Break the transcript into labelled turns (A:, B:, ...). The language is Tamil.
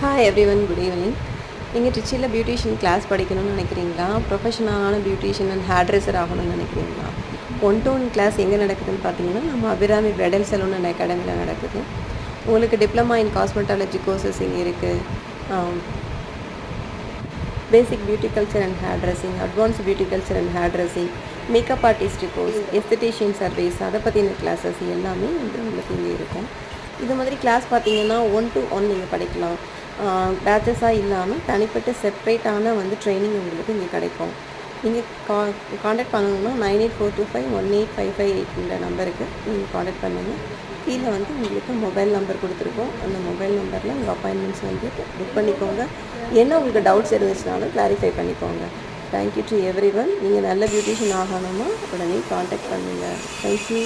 A: Hi everyone, good evening. நீங்கள் ட்ரிச்சியில் பியூட்டிஷியன் கிளாஸ் படிக்கணும்னு நினைக்கிறீங்களா? ப்ரொஃபஷனலான பியூட்டிஷியன் அண்ட் ஹேர் ட்ரெஸ்ஸர் ஆகணும்னு நினைக்கிறீங்களா? 1-to-1 கிளாஸ் எங்கே நடக்குதுன்னு பார்த்தீங்கன்னா, நம்ம அபிராமி பிரைடல் சலூன் அண்ட் அகாடமியில் நடக்குது. உங்களுக்கு டிப்ளமா இன் காஸ்மெட்டாலஜி கோர்சஸ் இங்கே இருக்குது. Basic beauty culture and hair dressing, advance beauty culture and hair dressing, makeup artist course, esthetician service, அதை பற்றின கிளாஸஸ் எல்லாமே வந்து உங்களுக்கு இங்கே இருக்கும். இது மாதிரி கிளாஸ் பார்த்தீங்கன்னா 1-to-1 நீங்கள் படிக்கலாம். பேச்சஸாக இல்லாமல் தனிப்பட்ட செப்ரேட்டான வந்து ட்ரைனிங் உங்களுக்கு இங்கே கிடைக்கும். நீங்கள் காண்டாக்ட் பண்ணணுன்னா 9842518558 இந்த நம்பருக்கு நீங்கள் காண்டாக்ட் பண்ணுங்கள். கீழே வந்து உங்களுக்கு மொபைல் நம்பர் கொடுத்துருக்கோம். அந்த மொபைல் நம்பரில் உங்கள் அப்பாயின்மெண்ட்ஸ் வந்து புக் பண்ணிக்கோங்க. என்ன உங்களுக்கு டவுட்ஸ் இருந்துச்சுனாலும் கிளாரிஃபை பண்ணிக்கோங்க. Thank you to every one. நீங்கள் நல்ல பியூட்டிஷியன் ஆகணுமா உடனே காண்டாக்ட் பண்ணுங்கள். தேங்க்யூ.